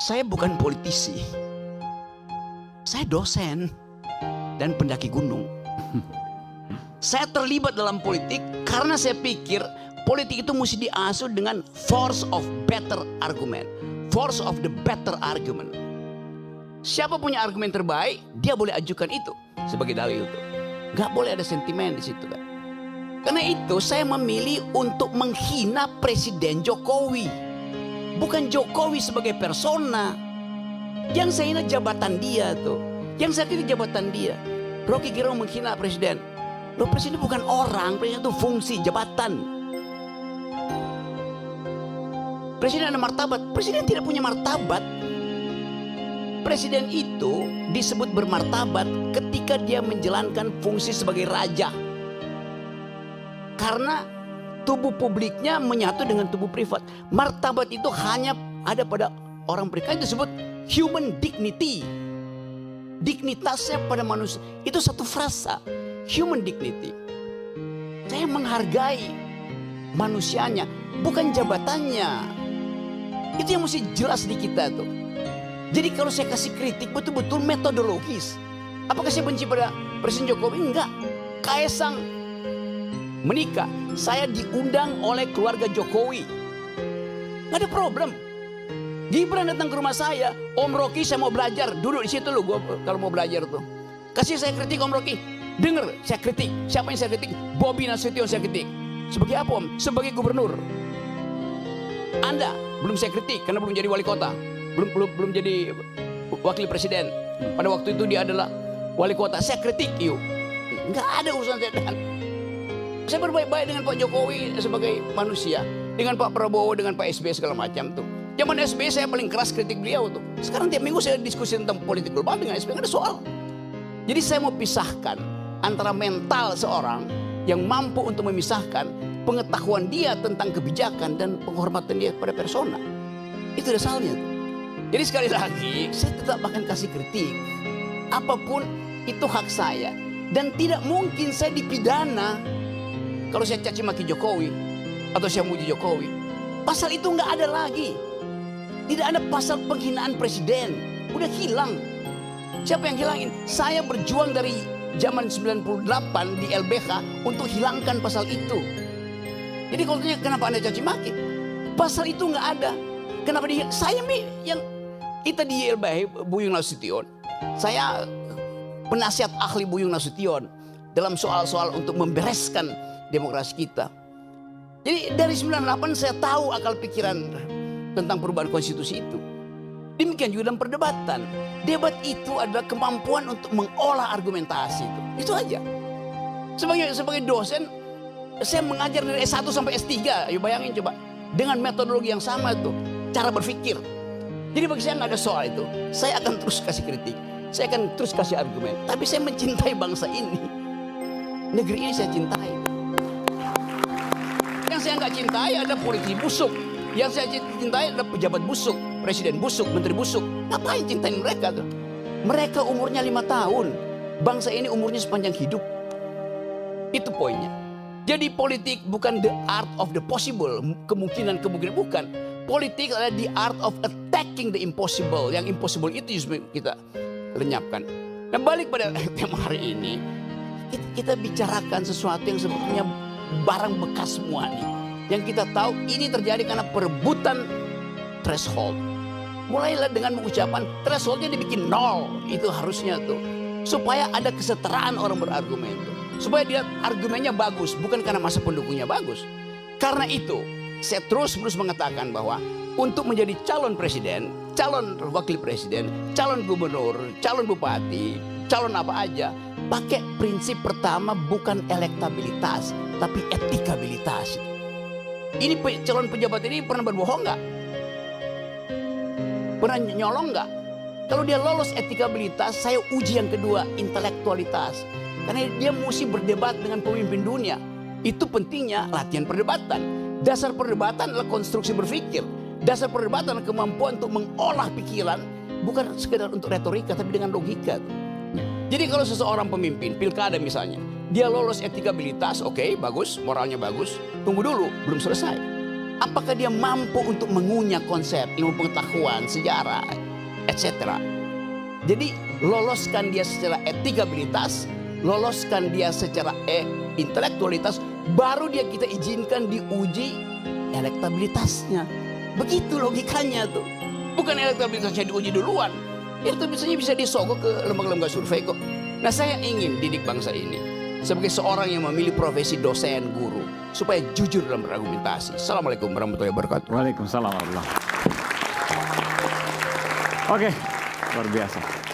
Saya bukan politisi. Saya dosen dan pendaki gunung. Saya terlibat dalam politik karena saya pikir politik itu mesti diasuh dengan force of better argument. Force of the better argument. Siapa punya argumen terbaik, dia boleh ajukan itu sebagai dalil itu. Gak boleh ada sentimen di situ kan. Karena itu saya memilih untuk menghina Presiden Jokowi. Bukan Jokowi sebagai persona. Yang saya hina jabatan dia tuh. Yang saya kritik jabatan dia. Rocky Gerung menghina presiden. Loh, presiden bukan orang, presiden itu fungsi jabatan. Presiden ada martabat. Presiden tidak punya martabat. Presiden itu disebut bermartabat ketika dia menjalankan fungsi sebagai raja. Karena tubuh publiknya menyatu dengan tubuh privat. Martabat itu hanya ada pada orang privat, itu disebut human dignity. Dignitasnya pada manusia. Itu satu frasa, human dignity. Saya menghargai manusianya, bukan jabatannya. Itu yang mesti jelas di kita tuh. Jadi kalau saya kasih kritik betul-betul metodologis. Apakah saya benci pada Presiden Jokowi? Enggak. Kaisang menikah, saya diundang oleh keluarga Jokowi. Nggak ada problem. Gibran datang ke rumah saya, Om Rocky saya mau belajar, duduk di situ loh gua kalau mau belajar tuh. Kasih saya kritik Om Rocky, dengar saya kritik. Siapa yang saya kritik? Bobi Nasution saya kritik. Sebagai apa Om? Sebagai gubernur. Anda belum saya kritik karena belum jadi wali kota, belum jadi wakil presiden. Pada waktu itu dia adalah wali kota. Saya kritik yuk. Nggak ada urusan saya dengan. Saya berbaik-baik dengan Pak Jokowi sebagai manusia, dengan Pak Prabowo, dengan Pak SBY segala macam tuh. Zaman SBY saya paling keras kritik beliau tuh. Sekarang tiap minggu saya diskusi tentang politik global dengan SBY, nggak ada soal. Jadi saya mau pisahkan antara mental seorang yang mampu untuk memisahkan pengetahuan dia tentang kebijakan dan penghormatan dia pada persona. Itu dasarnya. Jadi sekali lagi saya tetap akan kasih kritik. Apapun itu hak saya. Dan tidak mungkin saya dipidana kalau saya caci maki Jokowi atau saya muji Jokowi. Pasal itu nggak ada lagi. Tidak ada pasal penghinaan presiden. Udah hilang. Siapa yang hilangin? Saya berjuang dari zaman 98 di LBH untuk hilangkan pasal itu. Jadi kalau tanya kenapa Anda caci maki? Pasal itu nggak ada. Kenapa dia? Saya yang kita di LBH Buyung Nasution. Saya penasihat ahli Buyung Nasution dalam soal-soal untuk membereskan demokrasi kita. Jadi dari 98 saya tahu akal pikiran tentang perubahan konstitusi itu. Demikian juga dalam perdebatan. Debat itu adalah kemampuan untuk mengolah argumentasi itu. Itu aja. Sebagai dosen, saya mengajar dari S1 sampai S3. Ayo bayangin coba. Dengan metodologi yang sama itu. Cara berpikir. Jadi bagi saya nggak ada soal itu. Saya akan terus kasih kritik. Saya akan terus kasih argumen. Tapi saya mencintai bangsa ini. Negeri ini saya cintai. Yang saya nggak cintai ada politisi busuk. Yang saya cintai adalah pejabat busuk, presiden busuk, menteri busuk. Ngapain cintain mereka tuh? Mereka umurnya 5 tahun. Bangsa ini umurnya sepanjang hidup. Itu poinnya. Jadi politik bukan the art of the possible. Kemungkinan bukan. Politik adalah the art of attacking the impossible. Yang impossible itu justru kita lenyapkan. Nah balik pada tema hari ini. Kita bicarakan sesuatu yang sebetulnya barang bekas semua nih. Yang kita tahu ini terjadi karena perebutan threshold. Mulailah dengan mengucapkan thresholdnya dibikin 0. Itu harusnya tuh. Supaya ada kesetaraan orang berargumen tuh. Supaya dia argumennya bagus. Bukan karena masa pendukungnya bagus. Karena itu saya terus mengatakan bahwa untuk menjadi calon presiden, calon wakil presiden, calon gubernur, calon bupati, calon apa aja, pakai prinsip pertama bukan elektabilitas, tapi etikabilitas. Ini calon pejabat ini pernah berbohong nggak? Pernah nyolong nggak? Kalau dia lolos etikabilitas, saya uji yang kedua, intelektualitas. Karena dia mesti berdebat dengan pemimpin dunia. Itu pentingnya latihan perdebatan. Dasar perdebatan adalah konstruksi berpikir. Dasar perdebatan adalah kemampuan untuk mengolah pikiran. Bukan sekedar untuk retorika, tapi dengan logika. Jadi kalau seseorang pemimpin, pilkada misalnya, dia lolos etikabilitas, oke, bagus, moralnya bagus. Tunggu dulu, belum selesai. Apakah dia mampu untuk mengunyah konsep ilmu pengetahuan, sejarah, etc. Jadi loloskan dia secara etikabilitas, loloskan dia secara intelektualitas, baru dia kita izinkan diuji elektabilitasnya. Begitu logikanya tuh. Bukan elektabilitasnya diuji duluan. Elektabilitasnya bisa disogok ke lembaga-lembaga survei kok. Nah, saya ingin didik bangsa ini sebagai seorang yang memilih profesi dosen, guru, supaya jujur dalam berargumentasi. Assalamualaikum warahmatullahi wabarakatuh. Waalaikumsalam warahmatullahi wabarakatuh. Oke, luar biasa.